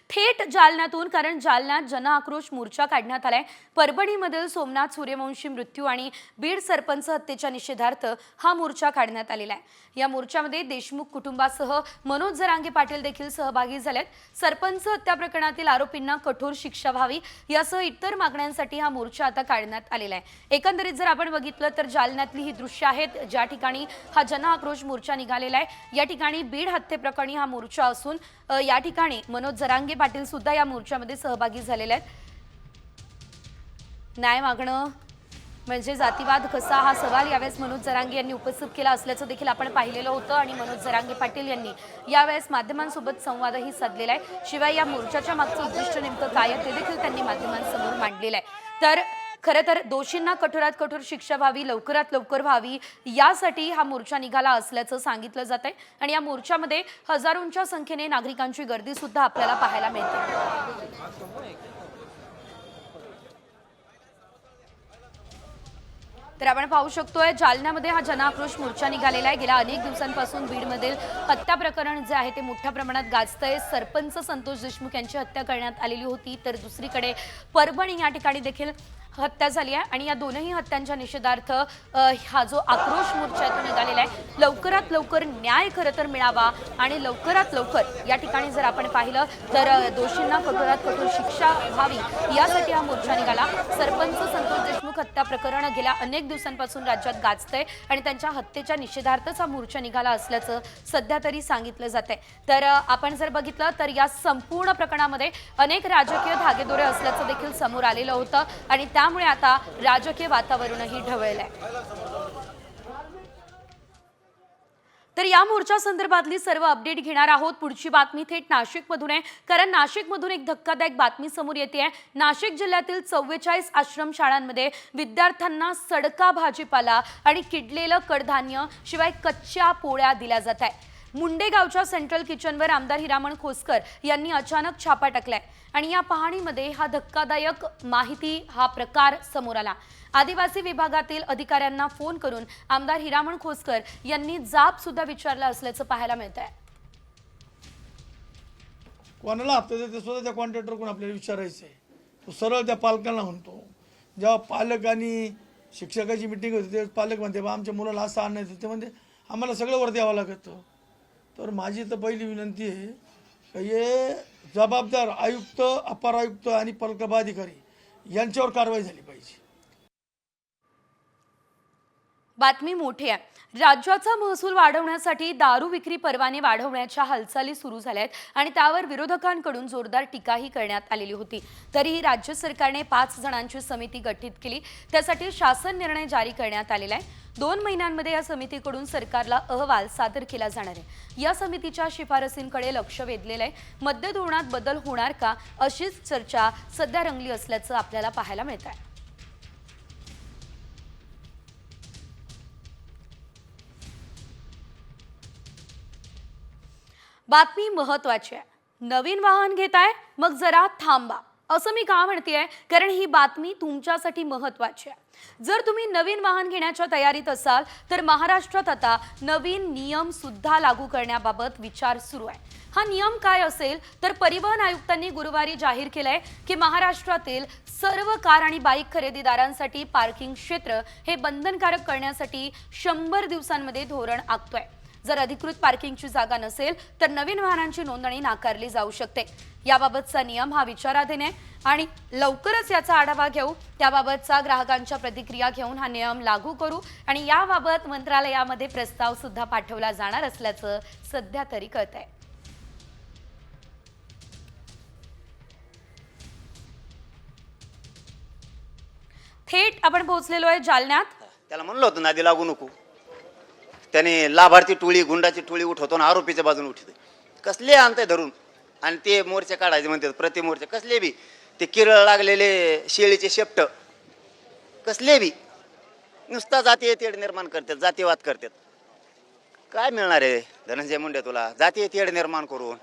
थेट जालन्यातून, कारण जालन्यात जनआक्रोश मोर्चा काढण्यात आलाय। परभणीमधील सोमनाथ सूर्यवंशी मृत्यू आणि बीड सरपंच हत्येच्या निषेधार्थ हा मोर्चा काढण्यात आलेला आहे। या मोर्चामध्ये देशमुख कुटुंबासह मनोज जरांगे पाटील देखील सहभागी झालेत। सरपंच हत्या प्रकरणातील आरोपींना कठोर शिक्षा व्हावी यासह इतर मागण्यांसाठी हा मोर्चा आता काढण्यात आलेला आहे। एकंदरीत जर आपण बघितलं तर जालन्यातली ही दृश्य आहेत ज्या ठिकाणी हा जनआक्रोश मोर्चा निघालेला आहे। या ठिकाणी बीड हत्येप्रकरणी हा मोर्चा असून या ठिकाणी मनोज जरांगे पाटील सुद्धा या मोर्चामध्ये सहभागी झालेले आहेत। न्याय मागणं म्हणजे जातीवाद कसा, हा सवाल यावेळेस मनोज जरांगे यांनी उपस्थित केला असल्याचं देखील आपण पाहिलेलं होतं आणि मनोज जरांगे पाटील यांनी यावेळेस माध्यमांसोबत संवादही साधलेला आहे। शिवाय या मोर्चाच्या मागचं उद्दिष्ट नेमकं काय आहे ते देखील त्यांनी माध्यमांसमोर मांडलेलं आहे। तर खरं तर दोषींना कठोरात कठोर शिक्षा व्हावी, लवकरात लवकर व्हावी यासाठी हा मोर्चा निघाला असल्याचं सांगितलं जात आहे आणि या मोर्चामध्ये हजारोंच्या संख्येने नागरिकांची गर्दी सुद्धा आपल्याला पाहायला मिळते। तर आपण पाहू शकतोय जालन्यामध्ये हा जनआक्रोश मोर्चा निघालेला आहे। गेल्या अनेक दिवसांपासून बीडमधील हत्या प्रकरण जे आहे ते मोठ्या प्रमाणात गाजतंय। सरपंच संतोष देशमुख यांची हत्या करण्यात आलेली होती, तर दुसरीकडे परभणी या ठिकाणी देखील हत्या झाली आहे आणि या दोनही हत्यांच्या निषेधार्थ हा जो आक्रोश मोर्चा आहे तो निघालेला आहे। लवकरात लवकर न्याय खरं तर मिळावा आणि लवकरात लवकर या ठिकाणी जर आपण पाहिलं तर दोषींना कठोरात कठोर शिक्षा व्हावी यासाठी हा मोर्चा निघाला। सरपंच संतोष देशमुख हत्या प्रकरण गेल्या अनेक दिवसांपासून राज्यात गाजतंय आणि त्यांच्या हत्येच्या निषेधार्थच हा मोर्चा निघाला असल्याचं सध्या तरी सांगितलं जातंय। तर आपण जर बघितलं तर या संपूर्ण प्रकरणामध्ये अनेक राजकीय धागेदोरे असल्याचं देखील समोर आलेलं होतं आणि त्यामुळे आता राजकीय वातावरणही ढवळलंय। तर या मोर्चा संदर्भातली सर्व अपडेट घेणार आहोत। पुढची बातमी थेट नाशिकमधून आहे, कारण नाशिकमधून एक धक्कादायक बातमी समोर येते आहे। नाशिक जिल्ह्यातील 44 आश्रम शाळांमध्ये विद्यार्थ्यांना सडका भाजीपाला आणि किडलेलं कडधान्य शिवाय कच्च्या पोळ्या दिल्या जात आहे। मुंडेगावच्या सेंट्रल किचनवर आमदार हिरामण खोसकर यांनी अचानक छापा टाकलाय आणि या पाहणीमध्ये हा धक्कादायक हा प्रकार समोर आला। आदिवासी विभागातील अधिकाऱ्यांना फोन करून आमदार हिरामण खोसकर यांनी जाब सुद्धा विचारला असल्याचं पाहायला मिळतंय। कोणाला हप्ते देते सुद्धा त्या कॉन्ट्रॅक्टर कोण आपल्याला विचारायचं आहे, तो सरळ त्या पालकांना म्हणतो। जेव्हा पालक आणि शिक्षकाची मीटिंग होती तेव्हा पालक म्हणते बा आमच्या मुलाला असं आणायचं, ते म्हणते आम्हाला सगळं वर द्यावं लागतं। तर माझी तर पहिली विनंती आहे की हे जबाबदार आयुक्त, अपर आयुक्त आणि प्रकल्पाधिकारी यांच्यावर कारवाई झाली पाहिजे। बातमी मोठी आहे। राज्याचा महसूल वाढवण्यासाठी दारू विक्री परवाने वाढवण्याच्या हालचाली सुरू झाल्या आहेत आणि त्यावर विरोधकांकडून जोरदार टीकाही करण्यात आलेली होती। तरीही राज्य सरकारने 5 जणांची समिती गठीत केली, त्यासाठी शासन निर्णय जारी करण्यात आलेला आहे। 2 महिन्यांमध्ये या समितीकडून सरकारला अहवाल सादर केला जाणार आहे। या समितीच्या शिफारसींकडे लक्ष वेधलेलं आहे। मद्य धोरणात बदल होणार का अशीच चर्चा सध्या रंगली असल्याचं आपल्याला पाहायला मिळत आहे। बातमी महत्त्वाची आहे। नवीन वाहन घेताय मग जरा थांबा, असं मी का म्हणतेय, कारण ही बातमी तुमच्यासाठी महत्त्वाची आहे। जर तुम्ही नवीन वाहन घेण्याच्या तयारीत असाल तर महाराष्ट्रात आता नवीन नियम सुद्धा लागू करण्याबाबत विचार सुरू आहे। हा नियम काय असेल तर परिवहन आयुक्तांनी गुरुवारी जाहीर केलंय की महाराष्ट्रातील सर्व कार आणि बाईक खरेदीदारांसाठी पार्किंग क्षेत्र हे बंधनकारक करण्यासाठी 100 दिवसांमध्ये धोरण आखतोय। जर अधिकृत पार्किंगची जागा नसेल तर नवीन वाहनांची नोंदणी नाकारली जाऊ शकते। याबाबतचा नियम हा विचाराधीन आहे आणि लवकरच याचा आढावा घेऊ, त्याबाबतचा ग्राहकांच्या प्रतिक्रिया घेऊन हा नियम लागू करू आणि याबाबत मंत्रालयामध्ये प्रस्ताव सुद्धा पाठवला जाणार असल्याचं सध्या तरी कळतंय। थेट आपण पोहोचलेलो आहे जालन्यात। त्याला म्हणलं होतं नादी लागू नको, त्याने लाभार्थी टोळी गुंडाची टोळी उठवतो आणि आरोपीच्या बाजूने उठते। कसले आणते धरून आणि ते मोर्चे काढायचे म्हणतात, प्रति मोर्चे कसले बी, ते किरळ लागलेले शेळीचे शेपट कसले बी नुसता जातीय तेढ निर्माण करतात, जातीयवाद करतात। काय मिळणार आहे धनंजय मुंडे तुला जातीय तेढ निर्माण करून?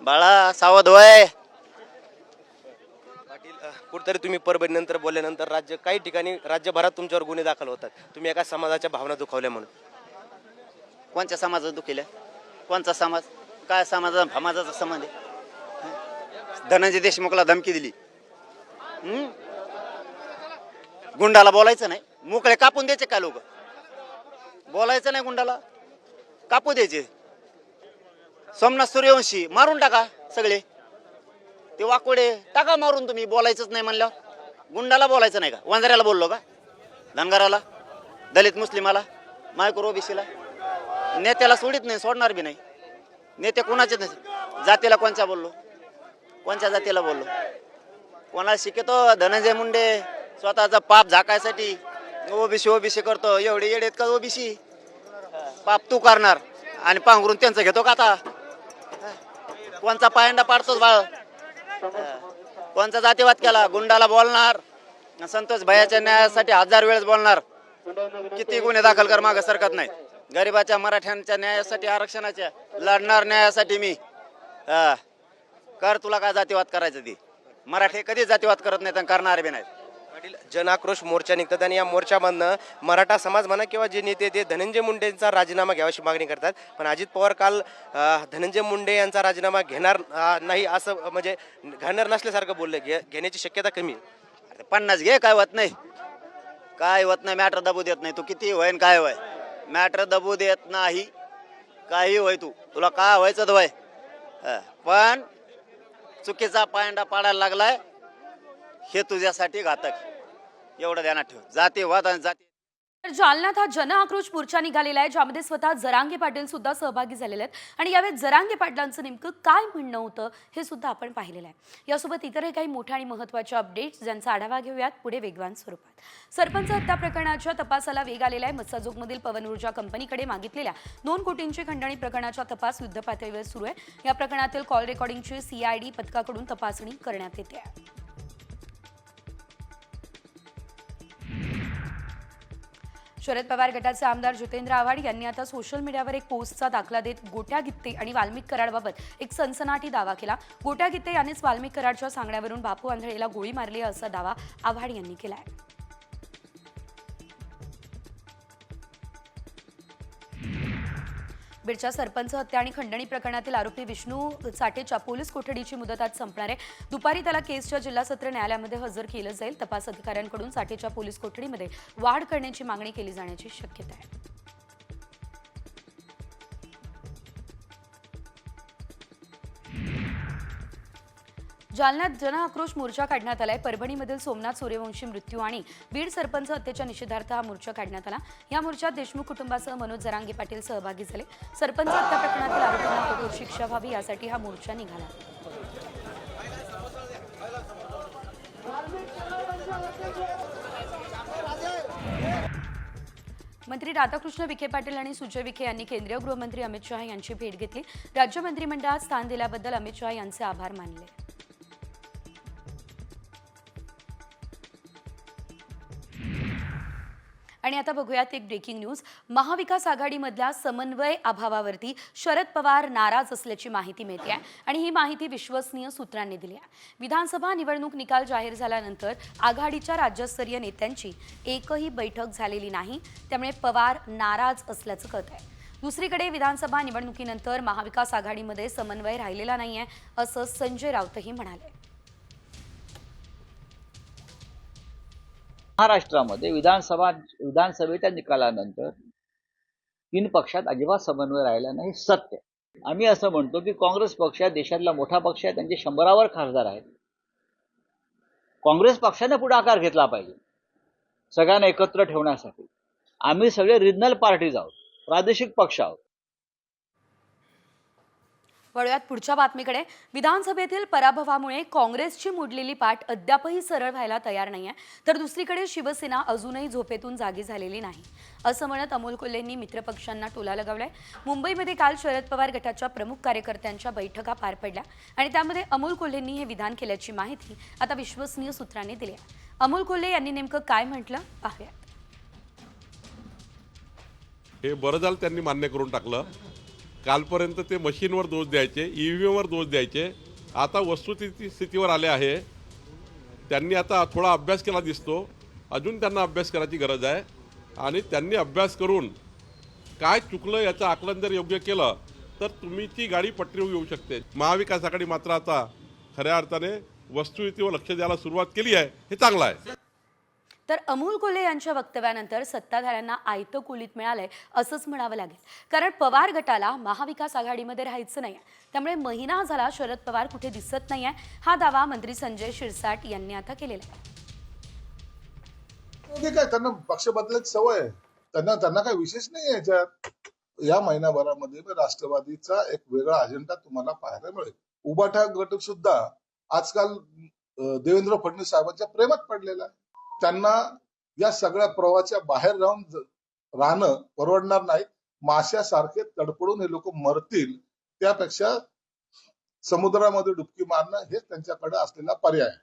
बाळा सावध व्हाय। पाटील, कुठतरी तुम्ही परभणी नंतर बोलल्यानंतर काही ठिकाणी राज्यभरात तुमच्यावर गुन्हे दाखल होतात, तुम्ही एका समाजाच्या भावना दुखावल्या म्हणून। कोणत्या समाजात दुखिल्या? कोणचा समाज? काय समाजाचा संबंध आहे? धनंजय देशमुखला धमकी दिली. गुंडाला बोलायचं नाही, मोकळे कापून द्यायचे काय लोक? बोलायचं नाही गुंडाला, कापू द्यायचे. सोमनाथ सूर्यवंशी मारून टाका सगळे, ते वाकोडे टाका मारून. तुम्ही बोलायचंच नाही म्हणल्यावर गुंडाला बोलायचं नाही का? वंजाऱ्याला बोललो का? धनगराला, दलित मुस्लिमाला, मायक्रो ओबीसीला, नेत्याला सोडित नाही, सोडणार बी नाही. नेते कोणाचे नाही. जातीला कोणच्या बोललो? कोणत्या जातीला बोललो? कोणाला शिकतो? धनंजय मुंडे स्वतःचा पाप झाकायसाठी ओबीसी करतो. एवढे येडेत का ओबीसी? पाप तू करणार आणि पांघरून त्यांचं घेतो का आता? कोणचा पायंडा पाडतोच बाळ? कोणचा जातीवाद केला? गुंडाला बोलणार, संतोष भैयाच्या न्यायासाठी 1000 वेळेस बोलणार. किती गुन्हे दाखल कर, मागं सरकत नाही. गरिबाच्या मराठ्यांच्या न्यायासाठी, आरक्षणाच्या लढणार न्यायासाठी मी. कर, तुला काय जातीवाद करायचं? ती मराठी कधीच जातीवाद करत नाहीत आणि करणार बी नाहीत. पाटील, जन आक्रोश मोर्चा निघतात आणि या मोर्चामधनं मराठा समाज म्हणा किंवा जे नेते ते धनंजय मुंडेंचा राजीनामा घ्यावाची मागणी करतात. पण अजित पवार काल धनंजय मुंडे यांचा राजीनामा घेणार नाही असं म्हणजे घेणार नसल्यासारखं बोलले. घेण्याची शक्यता कमी आहे. 50 घे, काय होत नाही, काय होत नाही. मॅटर दबू देत नाही. तू किती होईन काय होय, मॅटर दबू देत नाही. काही होय, तुला काय व्हायचं तर होय. पण चुकीचा पायंडा पाडायला लागलाय हे तुझ्यासाठी घातक. एवढं ध्यानात ठेव. जातीवाद आणि जाती. तर जालन्यात हा जन आक्रोश मोर्चा निघालेला आहे, ज्यामध्ये स्वतः जरांगे पाटील सुद्धा सहभागी झालेले आहेत. आणि यावेळी जरांगे पाटलांचं नेमकं काय म्हणणं होतं हे सुद्धा आपण पाहिलेलं आहे. यासोबत इतरही काही मोठ्या आणि महत्त्वाच्या अपडेट्स ज्यांचा आढावा घेऊयात पुढे वेगवान स्वरूपात. सरपंच हत्या प्रकरणाच्या तपासाला वेग आलेला आहे. मस्साजोगमधील पवन ऊर्जा कंपनीकडे मागितलेल्या 2 कोटींची खंडणी प्रकरणाचा तपास युद्धपातळीवर सुरू आहे. या प्रकरणातील कॉल रेकॉर्डिंगची CID पथकाकडून तपासणी करण्यात येते आहे. शरद पवार गटाचे आमदार जितेंद्र आव्हाड यांनी आता सोशल मीडियावर एक पोस्टचा दाखला देत गोट्या गित्ते आणि वाल्मिक कराडबाबत एक सनसनाटी दावा केला. गोट्या गित्ते यांनीच वाल्मिक कराडच्या सांगण्यावरून बापू आंधळेला गोळी मारली असा दावा आव्हाड यांनी केला आहे. बीडच्या सरपंच हत्या आणि खंडणी प्रकरणातील आरोपी विष्णू साठेच्या पोलीस कोठडीची मुदत आज संपणार आहे. दुपारी त्याला केसच्या जिल्हा सत्र न्यायालयामध्ये हजर केलं जाईल. तपास अधिकाऱ्यांकडून साठेच्या पोलीस कोठडीमध्ये वाढ करण्याची मागणी केली जाण्याची शक्यता आहे. जालन्यात जन आक्रोश मोर्चा काढण्यात आलाय. परभणीमधील सोमनाथ सूर्यवंशी मृत्यू आणि बीड सरपंच हत्येच्या निषेधार्थ हा मोर्चा काढण्यात आला. या मोर्चात देशमुख कुटुंबासह मनोज जरांगे पाटील सहभागी झाले. सरपंच हत्या प्रकरणातील आरोपींना कठोर शिक्षा व्हावी यासाठी हा मोर्चा निघाला. मंत्री राधाकृष्ण विखे पाटील आणि सुजय विखे यांनी केंद्रीय गृहमंत्री अमित शहा यांची भेट घेतली. राज्य मंत्रिमंडळात स्थान दिल्याबद्दल अमित शहा यांचे आभार मानले. आणि आता बघूयात एक ब्रेकिंग न्यूज. महाविकास आघाडीमधल्या समन्वय अभावावरती शरद पवार नाराज असल्याची माहिती मिळते आहे आणि ही माहिती विश्वसनीय सूत्रांनी दिली आहे. विधानसभा निवडणूक निकाल जाहीर झाल्यानंतर आघाडीच्या राज्यस्तरीय नेत्यांची एकही बैठक झालेली नाही, त्यामुळे पवार नाराज असल्याचं कळत आहे. दुसरीकडे विधानसभा निवडणुकीनंतर महाविकास आघाडीमध्ये समन्वय राहिलेला नाहीये असं संजय राऊतही म्हणाले. महाराष्ट्रामध्ये विधानसभेच्या निकालानंतर 3 पक्षात अजिबात समन्वय राहिला नाही, सत्य. आम्ही असं म्हणतो की काँग्रेस पक्ष देशातला मोठा पक्ष आहे, त्यांचे 100वर खासदार आहेत. काँग्रेस पक्षाने पुढाकार घेतला पाहिजे सगळ्यांना एकत्र ठेवण्यासाठी. आम्ही सगळे रिजनल पार्टीज आहोत, प्रादेशिक पक्ष आहोत. वळूयात पुढच्या बातमीकडे. विधानसभेतील पराभवामुळे काँग्रेसची मोडलेली पाठ अद्यापही सरळ व्हायला तयार नाहीये, तर दुसरीकडे शिवसेना अजूनही झोपेतून जागी झालेली नाही असं म्हणत अमोल कोल्हेंनी मित्रपक्षांना टोला लगावलाय. मुंबईमध्ये काल शरद पवार गटाच्या प्रमुख कार्यकर्त्यांच्या बैठका पार पडल्या आणि त्यामध्ये अमोल कोल्हेंनी हे विधान केल्याची माहिती आता विश्वसनीय सूत्रांनी दिली आहे. अमोल कोल्हे यांनी नेमकं काय म्हटलं पाहूयात. हे बरं झालं त्यांनी मान्य करून टाकलं. कालपर्यंत ते मशीनवर दोष द्यायचे, EVMवर दोष द्यायचे. आता वस्तुस्थितीवर आले आहे. त्यांनी आता थोडा अभ्यास केला दिसतो. अजून त्यांना अभ्यास करायची गरज आहे आणि त्यांनी अभ्यास करून काय चुकलं याचं आकलन जर योग्य केलं तर तुमची गाडी पटरीवर येऊ शकते. महाविकास आघाडी मात्र आता खऱ्या अर्थाने वस्तुस्थितीवर लक्ष द्यायला सुरुवात केली आहे, हे चांगलं आहे. तर अमोल कोल्हे यांच्या वक्तव्यानंतर सत्ताधाऱ्यांना आयतं कुलीत मिळालंय असंच म्हणावं लागेल. कारण पवार गटाला महाविकास आघाडीमध्ये राहायचं नाही, त्यामुळे महिना झाला शरद पवार कुठे दिसत नाहीये. हा दावा मंत्री संजय शिरसाट यांनी आता केलेला आहे. ते काय त्यांना पक्ष बदलायची सवय आहे. त्यांना काही विशेष नाही याच्यात. या महिनाभरामध्ये राष्ट्रवादीचा एक वेगळा अजेंडा तुम्हाला पाहायला मिळेल. उबाठा गट सुद्धा आजकाल देवेंद्र फडणवीस साहेबांच्या प्रेमात पडलेला आहे. त्यांना या सगळ्या प्रवाहाच्या बाहेर राहणं परवडणार नाही. माशासारखे तडपडून हे लोक मरतील, त्यापेक्षा समुद्रामध्ये डुबकी मारणं हेच त्यांच्याकडे असलेला पर्याय आहे.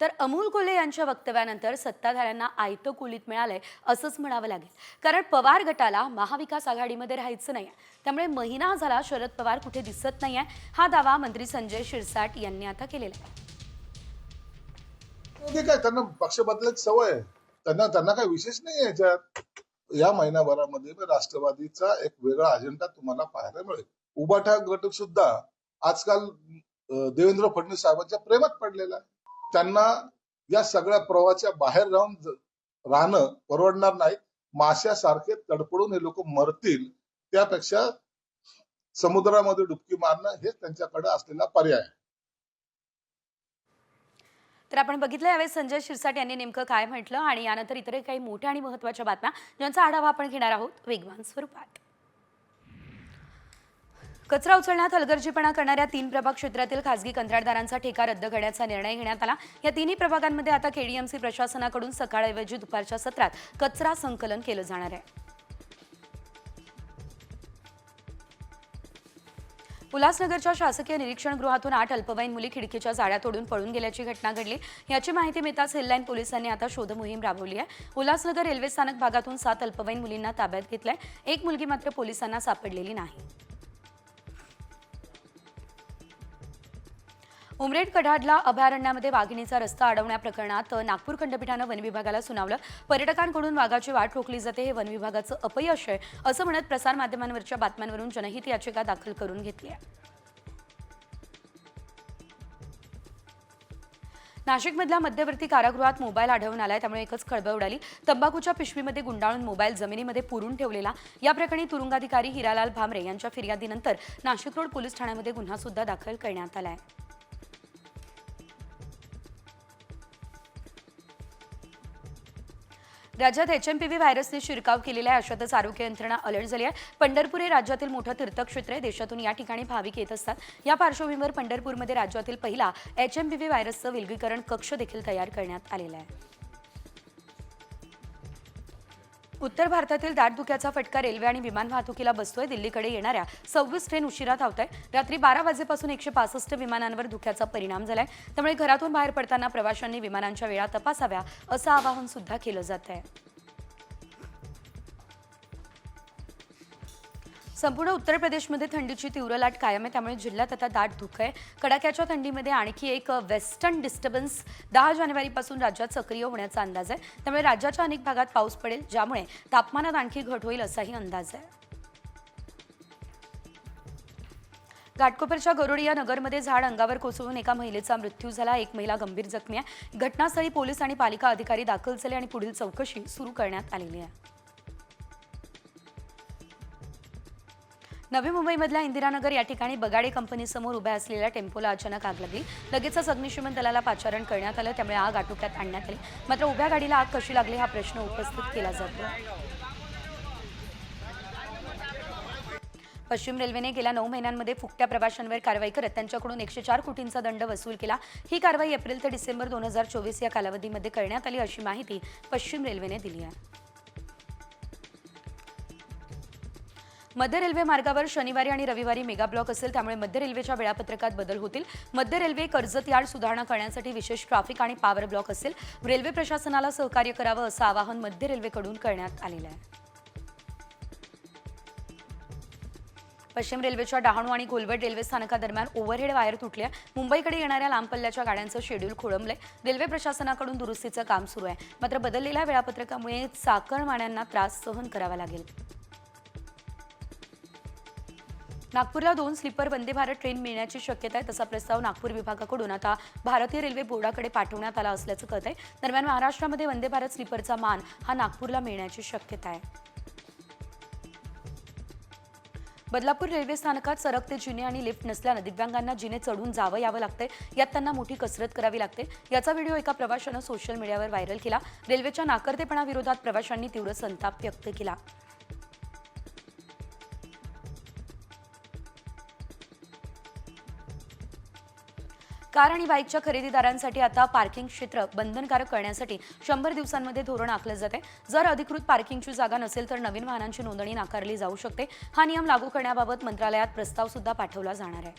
तर अमोल कोल्हे यांच्या वक्तव्यानंतर सत्ताधाऱ्यांना आयतं कुलीत मिळालंय असंच म्हणावं लागेल. कारण पवार गटाला महाविकास आघाडीमध्ये राहायचं नाही, त्यामुळे महिना झाला शरद पवार कुठे दिसत नाहीये. हा दावा मंत्री संजय शिरसाट यांनी आता केलेला आहे. ते काय त्यांना पक्ष बदलायची सवय आहे. त्यांना काही विशेष नाही याच्यात. या महिनाभरामध्ये राष्ट्रवादीचा एक वेगळा अजेंडा तुम्हाला पाहायला मिळेल. उबाठा गट सुद्धा आजकाल देवेंद्र फडणवीस साहेबांच्या प्रेमात पडलेला आहे. त्यांना या सगळ्या प्रवाहाच्या बाहेर राहणं परवडणार नाही. माशासारखे तडपडून हे लोक मरतील, त्यापेक्षा समुद्रामध्ये डुबकी मारणं हेच त्यांच्याकडे असलेला पर्याय आहे. तर आपण बघितलं यावेळी संजय शिरसाट यांनी नेमकं काय म्हटलं आणि यानंतर इतर काही मोठ्या आणि महत्त्वाच्या बातम्या ज्यांचा आढावा आपण घेणार आहोत वेगवान स्वरूपात. कचरा उचलण्यात हलगर्जीपणा करणाऱ्या 3 प्रभाग क्षेत्रातील खासगी कंत्राटदारांचा ठेका रद्द करण्याचा निर्णय घेण्यात आला. या तिन्ही प्रभागांमध्ये आता केडीएमसी प्रशासनाकडून सकाळऐवजी दुपारच्या सत्रात कचरा संकलन केलं जाणार आहे. उल्हासनगरच्या शासकीय निरीक्षणगृहातून 8 अल्पवयीन मुली खिडकीच्या जाळ्या तोडून पळून गेल्याची घटना घडली. याची माहिती मिळताच हिललाईन पोलिसांनी आता शोध मोहीम राबवली आहे. उल्हासनगर रेल्वे स्थानक भागातून 7 अल्पवयीन मुलींना ताब्यात घेतलंय. एक मुलगी मात्र पोलिसांना सापडलेली नाही. उमरेड कढाडला अभयारण्यामध्ये वाघिणीचा रस्ता अडवण्या प्रकरणात नागपूर खंडपीठानं वनविभागाला सुनावलं. पर्यटकांकडून वाघाची वाट रोखली जाते, हे वनविभागाचं अपयश आहे असं म्हणत प्रसारमाध्यमांवरच्या बातम्यांवरून जनहित याचिका दाखल करून घेतली आहे. नाशिकमधल्या मध्यवर्ती कारागृहात मोबाईल आढळून आलाय, त्यामुळे एकच खळबळ उडाली. तंबाखूच्या पिशवीमध्ये गुंडाळून मोबाईल जमिनीमध्ये पुरून ठेवलेला. या प्रकरणी तुरुंगाधिकारी हिरालाल भामरे यांच्या फिर्यादीनंतर नाशिक रोड पोलीस ठाण्यामध्ये गुन्हा सुद्धा दाखल करण्यात आलाय. राज्यात HMPV व्हायरसने शिरकाव केलेला आहे, अशातच आरोग्य यंत्रणा अलर्ट झाली आहे. पंढरपूर हे राज्यातील मोठं तीर्थक्षेत्र आहे. देशातून या ठिकाणी भाविक येत असतात. या पार्श्वभूमीवर पंढरपूरमध्ये राज्यातील पहिला HMPV व्हायरसचं विलगीकरण कक्ष देखील तयार करण्यात आलेला आहे. उत्तर भारतातील दाटधुक्याचा फटका रेल्वे आणि विमान वाहतुकीला बसतोय. दिल्लीकडे येणाऱ्या 26 ट्रेन उशिरा धावत आहे. रात्री 12 वाजेपासून 165 विमानांवर धुक्याचा परिणाम झालाय. त्यामुळे घरातून बाहेर पडताना प्रवाशांनी विमानांच्या वेळा तपासाव्या असं आवाहन सुद्धा केलं जात आहे. संपूर्ण उत्तर प्रदेशमध्ये थंडीची तीव्र लाट कायम आहे, त्यामुळे जिल्ह्यात आता दाट धुकं आहे. कडाक्याच्या थंडीमध्ये आणखी एक वेस्टर्न डिस्टर्बन्स 10 जानेवारीपासून राज्यात सक्रिय होण्याचा अंदाज आहे. त्यामुळे राज्याच्या अनेक भागात पाऊस पडेल, ज्यामुळे तापमानात आणखी घट होईल असाही अंदाज आहे. घाटकोपरच्या गरोडिया नगरमध्ये झाड अंगावर कोसळून एका महिलेचा मृत्यू झाला. एक महिला गंभीर जखमी आहे. घटनास्थळी पोलीस आणि पालिका अधिकारी दाखल झाले आणि पुढील चौकशी सुरू करण्यात आलेली आहे. नवी मुंबईमधल्या इंदिरानगर या ठिकाणी बगाडे कंपनीसमोर उभ्या असलेल्या टेम्पोला अचानक आग लागली. लगेचच अग्निशमन दलाला पाचारण करण्यात आलं, त्यामुळे आग आटोक्यात आणण्यात आली. मात्र उभ्या गाडीला आग कशी लागली हा प्रश्न उपस्थित केला जातो. पश्चिम रेल्वेने गेल्या 9 महिन्यांमध्ये फुकट्या प्रवाशांवर कारवाई करत त्यांच्याकडून 104 कोटींचा दंड वसूल केला. ही कारवाई एप्रिल ते डिसेंबर 2024 या कालावधीमध्ये करण्यात आली, अशी माहिती पश्चिम रेल्वेने दिली आहे. मध्य रेल्वे मार्गावर शनिवारी आणि रविवारी मेगा ब्लॉक असेल, त्यामुळे मध्य रेल्वेच्या वेळापत्रकात बदल होतील. मध्य रेल्वे कर्जत यार्ड सुधारणा करण्यासाठी विशेष ट्रॅफिक आणि पॉवर ब्लॉक असेल. रेल्वे प्रशासनाला सहकार्य करावं असं आवाहन मध्य रेल्वेकडून करण्यात आलेलं आहे. पश्चिम रेल्वेच्या डहाणू आणि घोलवड रेल्वे स्थानकादरम्यान ओव्हरहेड वायर तुटली आहे. मुंबईकडे येणाऱ्या लांब पल्ल्याच्या गाड्यांचं शेड्यूल खोळंबलंय. रेल्वे प्रशासनाकडून दुरुस्तीचं काम सुरू आहे. मात्र बदललेल्या वेळापत्रकामुळे चाकरमान्यांना त्रास सहन करावा लागेल. नागपूरला 2 स्लीपर वंदे भारत ट्रेन मिळण्याची शक्यता आहे. तसा प्रस्ताव नागपूर विभागाकडून आता भारतीय रेल्वे बोर्डाकडे पाठवण्यात आला असल्याचं कळत आहे. दरम्यान महाराष्ट्रामध्ये वंदे भारत स्लीपरचा मान हा नागपूरला मिळण्याची शक्यता आहे. बदलापूर रेल्वे स्थानकात सरकते जिने आणि लिफ्ट नसल्यानं दिव्यांगांना जिने चढून जावं यावं लागतंय. यात त्यांना मोठी कसरत करावी लागते. याचा व्हिडिओ एका प्रवाशानं सोशल मीडियावर व्हायरल केला. रेल्वेच्या नाकर्तेपणाविरोधात प्रवाशांनी तीव्र संताप व्यक्त केला. कार आणि बाईकच्या खरेदीदारांसाठी आता पार्किंग क्षेत्र बंधनकारक करण्यासाठी 100 दिवसांमध्ये धोरण आखलं जाते. जर अधिकृत पार्किंगची जागा नसेल तर नवीन वाहनांची नोंदणी नाकारली जाऊ शकते. हा नियम लागू करण्याबाबत मंत्रालयात प्रस्ताव सुद्धा पाठवला जाणार आहे.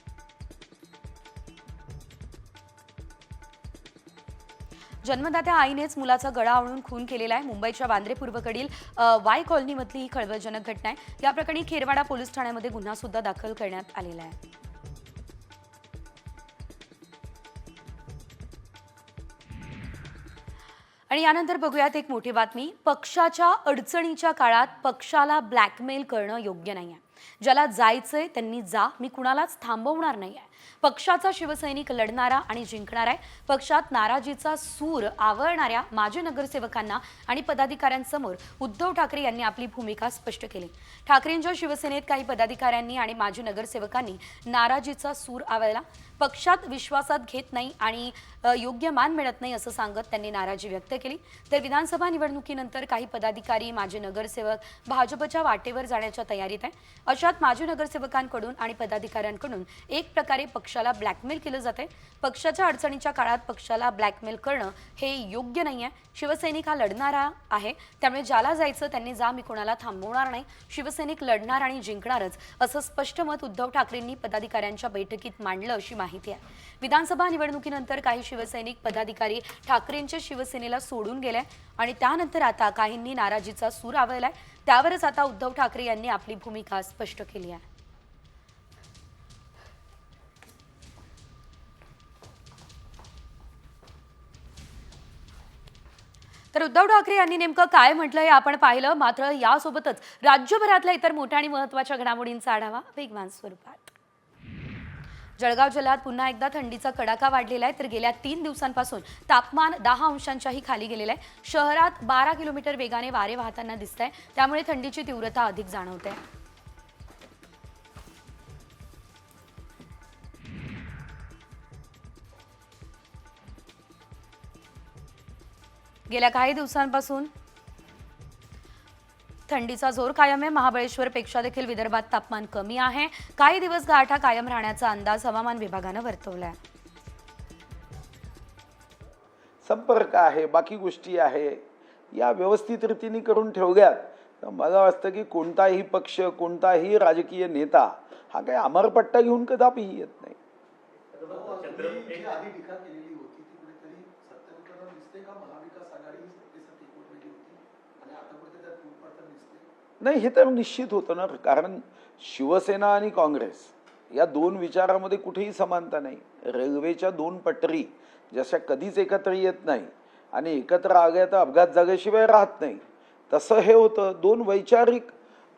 जन्मदात्या आईनेच मुलाचा गळा आवळून खून केलेला आहे. मुंबईच्या वांद्रे पूर्वकडील वाय कॉलनीमधली ही खळबळजनक घटना आहे. या प्रकरणी खेरवाडा पोलीस ठाण्यामध्ये गुन्हा सुद्धा दाखल करण्यात आलेला आहे. आणि यानंतर बघूयात एक मोठी बातमी. पक्षाच्या अडचणीच्या काळात पक्षाला ब्लॅकमेल करणं योग्य नाही आहे. ज्याला जायचंय त्यांनी जा, मी कुणालाच थांबवणार नाही आहे. पक्षाचा शिवसैनिक लढणारा आणि जिंकणारा आहे. पक्षात नाराजीचा सूर आवळणाऱ्या माजी नगरसेवकांना आणि पदाधिकाऱ्यांसमोर उद्धव ठाकरे यांनी आपली भूमिका स्पष्ट केली. ठाकरेंच्या शिवसेनेत काही पदाधिकाऱ्यांनी आणि माजी नगरसेवकांनी नाराजीचा सूर आवळला. पक्षात विश्वासात घेत नाही आणि योग्य मान मिळत नाही असं सांगत त्यांनी नाराजी व्यक्त केली. तर विधानसभा निवडणुकीनंतर काही पदाधिकारी माजी नगरसेवक भाजपच्या वाटेवर जाण्याच्या तयारीत आहे. अशात माजी नगरसेवकांकडून आणि पदाधिकाऱ्यांकडून एक प्रकारे पक्षाला ब्लॅकमेल केलं जाते. पक्षाच्या अडचणीच्या काळात पक्षाला ब्लॅकमेल करणं हे योग्य नाही आहे. शिवसैनिक हा लढणारा आहे, त्यामुळे ज्याला जायचं त्यांनी जा, मी कोणाला थांबवणार नाही. शिवसैनिक लढणार आणि जिंकणारच असं स्पष्ट मत उद्धव ठाकरेंनी पदाधिकाऱ्यांच्या बैठकीत मांडलं अशी माहिती आहे. विधानसभा निवडणुकीनंतर काही शिवसैनिक पदाधिकारी ठाकरेंच्या शिवसेनेला सोडून गेले आणि त्यानंतर आता काहींनी नाराजीचा सूर आवळलाय. त्यावरच आता उद्धव ठाकरे यांनी आपली भूमिका स्पष्ट केली आहे. तर उद्धव ठाकरे यांनी नेमकं काय म्हटलं हे आपण पाहिलं. मात्र यासोबतच राज्यभरातल्या इतर मोठ्या आणि महत्त्वाच्या घडामोडींचा आढावा वेगवान स्वरूपात. जळगाव जिल्ह्यात पुन्हा एकदा थंडीचा कडाका वाढलेला आहे. तर गेल्या 3 दिवसांपासून तापमान 10 अंशांच्याही खाली गेलेलं आहे. शहरात 12 किलोमीटर वेगाने वारे वाहताना दिसत आहे. त्यामुळे थंडीची तीव्रता अधिक जाणवते. गेल्या काही दिवसांपासून थंडीचा जोर कायम आहे. महाबळेश्वरपेक्षा देखील विदर्भात तापमान कमी आहे. काही दिवस गारठा कायम राहण्याचा अंदाज हवामान विभागानं वर्तवलाय. संपर्क आहे, बाकी गोष्टी आहे, या व्यवस्थित रीतीने करून ठेवल्यात तर मला वाटतं की कोणताही पक्ष, कोणताही राजकीय नेता हा काही अमरपट्टा घेऊन कदापि येत नाही. नाही, हे तर निश्चित होतं ना, कारण शिवसेना आणि काँग्रेस या दोन विचारामध्ये कुठेही समानता नाही. रेल्वेच्या 2 पटरी जशा कधीच एकत्र येत नाही आणि एकत्र आल्या तर अपघात झाल्याशिवाय राहत नाही, तसं हे होतं. 2 वैचारिक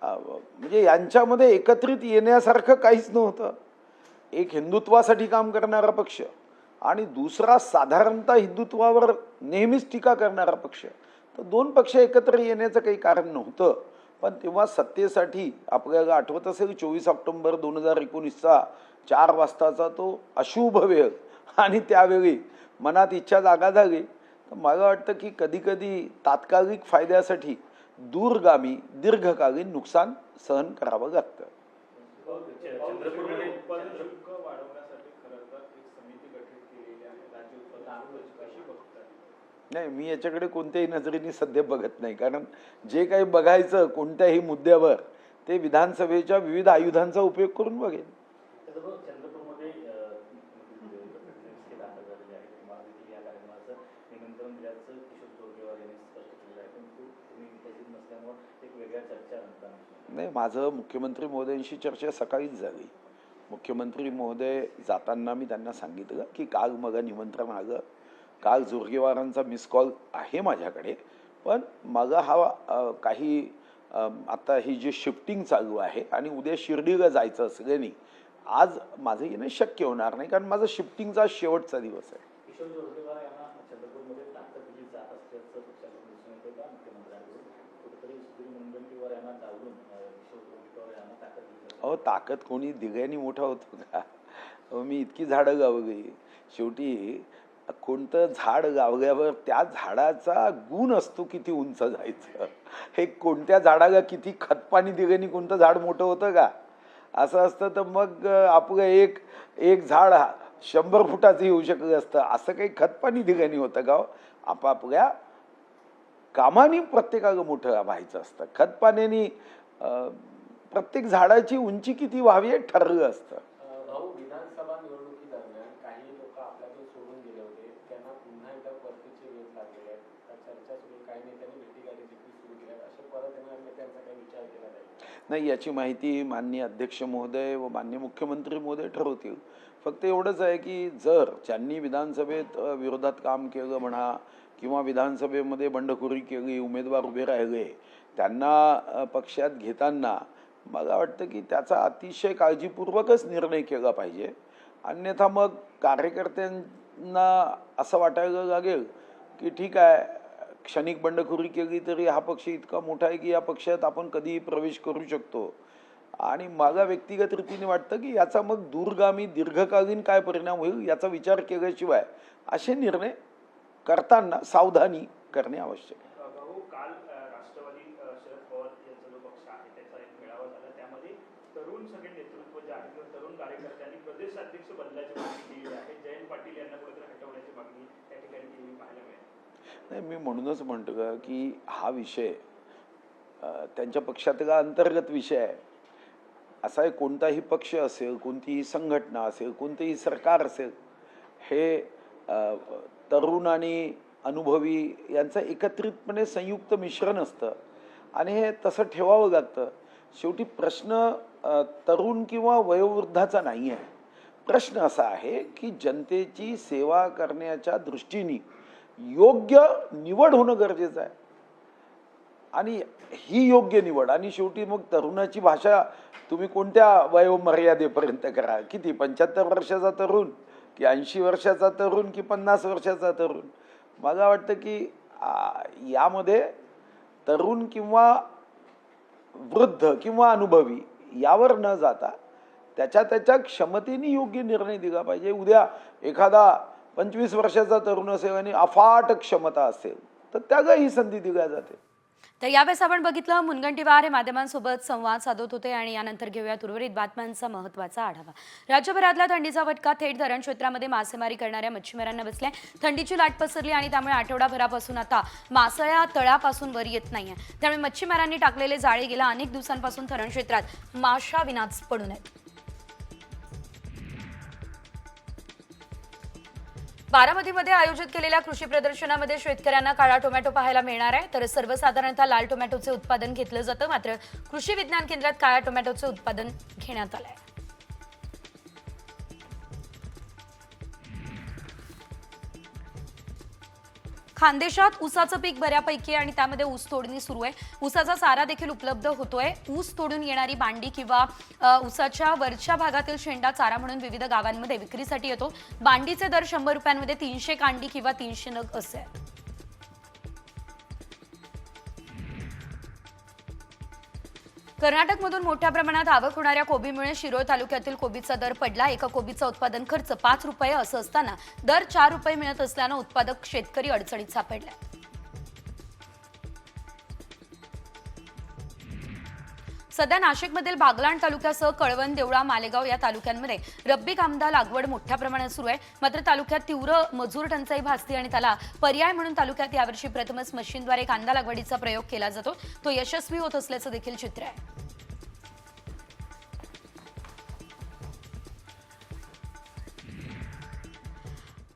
म्हणजे यांच्यामध्ये एकत्रित येण्यासारखं काहीच नव्हतं. एक हिंदुत्वासाठी काम करणारा पक्ष आणि दुसरा साधारणतः हिंदुत्वावर नेहमीच टीका करणारा पक्ष. तर 2 पक्ष एकत्र येण्याचं काही कारण नव्हतं. पण तेव्हा सत्तेसाठी आपल्याला आठवत असेल 24 ऑक्टोबर 2019चा 4 वाजताचा तो अशुभ वेळ आणि त्यावेळी मनात इच्छा जागा झाली. तर मला वाटतं की कधीकधी तात्कालिक फायद्यासाठी दूरगामी दीर्घकालीन नुकसान सहन करावं लागतं. नाही, मी याच्याकडे कोणत्याही नजरेने सध्या बघत नाही, कारण जे काही बघायचं कोणत्याही मुद्द्यावर ते विधानसभेच्या विविध आयुधांचा उपयोग करून बघेन. नाही, माझं मुख्यमंत्री महोदयांशी चर्चा सकाळीच झाली. मुख्यमंत्री महोदय जाताना मी त्यांना सांगितलं की काल मला निमंत्रण आलं, काल जोरगेवारांचा मिस कॉल आहे माझ्याकडे, पण मला हा काही आता ही जी शिफ्टिंग चालू आहे आणि उद्या शिर्डीला जायचं सगळ्यांनी, आज माझं येणं शक्य होणार नाही कारण माझा शिफ्टिंगचा शेवटचा दिवस आहे. अहो ताकद कोणी दिघ्यानी मोठा होतो का? अहो मी इतकी झाडं गावली, शेवटी कोणतं झाड गावल्यावर त्या झाडाचा गुण असतो किती उंच जायचं. हे कोणत्या झाडाला किती खतपाणी दिल्याने कोणतं झाड मोठं होतं का? असं असतं तर मग आपलं एक झाड 100 फुटाचं येऊ शकलं असतं. असं काही खतपाणी दिल्याने होतं का? आपापल्या कामाने प्रत्येकाला मोठं व्हायचं असतं. खतपाण्याने प्रत्येक झाडाची उंची किती व्हावी हे ठरलं असतं. विधानसभा निवडणुकीदरम्यान काही लोक आपल्याकडे सोडून गेले होते, त्यांना पुन्हा एकदा परतीचे वेध लागलेले आहेत. चर्चा सुरू, काही नेत्यांनी भेटीगाठी देखील सुरू केल्या. असे परत येणार नेत्यांचा काही विचार केला नाही, याची माहिती माननीय अध्यक्ष महोदय व माननीय मुख्यमंत्री महोदय ठरवतील. फक्त एवढंच आहे की जर ज्यांनी विधानसभेत विरोधात काम केलं म्हणा किंवा विधानसभेमध्ये बंडखोरी केली, उमेदवार उभे राहिले, त्यांना पक्षात घेताना मला वाटतं की त्याचा अतिशय काळजीपूर्वकच निर्णय केला पाहिजे. अन्यथा मग कार्यकर्त्यांना असं वाटायला लागेल की ठीक आहे, क्षणिक बंडखोरी केली तरी हा पक्ष इतका मोठा आहे की या पक्षात आपण कधीही प्रवेश करू शकतो. आणि मला व्यक्तिगत रीतीने वाटतं की याचा मग दूरगामी दीर्घकालीन काय परिणाम होईल याचा विचार केल्याशिवाय असे निर्णय करताना सावधानी करणे आवश्यक आहे. काल राष्ट्रवादी शरद पवार यांचा जो पक्ष आहे त्याचा एक मेळावा झाला, त्यामध्ये तरुण सगळे नेतृत्व जे आहे किंवा तरुण कार्यकर्त्यांनी प्रदेशाध्यक्ष बदलाची मागणी केली आहे. जयंत पाटील यांना कुठेतरी हटवण्याची मागणी त्या ठिकाणी केली पाहायला मिळाली. नाही, मी म्हणूनच म्हणतो का की हा विषय त्यांच्या पक्षातला अंतर्गत विषय आहे. असा कोणताही पक्ष असेल, कोणतीही संघटना असेल, कोणतेही सरकार असेल, हे तरुण आणि अनुभवी यांचं एकत्रितपणे संयुक्त मिश्रण असतं आणि हे तसं ठेवावं लागतं. शेवटी प्रश्न तरुण किंवा वयोवृद्धाचा नाही आहे. प्रश्न असा आहे की जनतेची सेवा करण्याच्या दृष्टीने योग्य निवड होणं गरजेचं आहे आणि ही योग्य निवड. आणि शेवटी मग तरुणाची भाषा तुम्ही कोणत्या वयोमर्यादेपर्यंत करा, किती 75 वर्षाचा तरुण की 80 वर्षाचा तरुण की 50 वर्षाचा तरुण. मला वाटतं की यामध्ये तरुण किंवा वृद्ध किंवा अनुभवी यावर न जाता त्याच्या क्षमतेने योग्य निर्णय दिला पाहिजे. उद्या एखादा 25 वर्षाचा तरुण असेल आणि अफाट क्षमता असेल तर त्याला ही संधी दिल्या जाते. तर यावेळेस आपण बघितलं मुनगंटीवार हे माध्यमांसोबत संवाद साधत होते आणि यानंतर घेऊयात उर्वरित बातम्यांचा महत्त्वाचा आढावा. राज्यभरातला थंडीचा फटका थेट धरण क्षेत्रामध्ये मासेमारी करणाऱ्या मच्छीमारांना बसलाय. थंडीची लाट पसरली आणि त्यामुळे आठवडाभरापासून आता मासळ्या तळापासून वर येत नाहीये. त्यामुळे मच्छीमारांनी टाकलेले जाळे गेल्या अनेक दिवसांपासून धरण क्षेत्रात माशा विनाच पडून आहेत. बारामतीमध्ये आयोजित केलेल्या कृषी प्रदर्शनामध्ये शेतकऱ्यांना काळा टोमॅटो पाहायला मिळणार आहे. तर सर्वसाधारणतः लाल टोमॅटोचे उत्पादन घेतलं जातं, मात्र कृषी विज्ञान केंद्रात काळ्या टोमॅटोचे उत्पादन घेण्यात आलंय. खानदेशात ऊसाचं पीक बऱ्यापैकी आणि त्यामध्ये ऊस तोडणी सुरू आहे. ऊसाचा चारा देखील उपलब्ध होतोय. ऊस तोडून येणारी बांडी किंवा ऊसाच्या वरच्या भागातील शेंडा चारा म्हणून विविध गावांमध्ये विक्रीसाठी येतो. बांडीचे दर 100 रुपयांमध्ये 300 कांडी किंवा 300 नग असे आहेत. कर्नाटकमधून मोठ्या प्रमाणात आवक होणाऱ्या कोबीमुळे शिरोळ तालुक्यातील कोबीचा दर पडला. एका कोबीचा उत्पादन खर्च 5 रुपये असं असताना दर 4 रुपये मिळत असल्यानं उत्पादक शेतकरी अडचणीत सापडले. सध्या नाशिकमधील बागलाण तालुक्यासह कळवण, देवळा, मालेगाव या तालुक्यांमध्ये रब्बी कांदा लागवड मोठ्या प्रमाणात सुरू आहे. मात्र तालुक्यात तीव्र मजूर टंचाई भासते आणि त्याला पर्याय म्हणून तालुक्यात यावर्षी प्रथमच मशीनद्वारे कांदा लागवडीचा प्रयोग केला जातो. तो यशस्वी होत असल्याचं देखील चित्र आहे.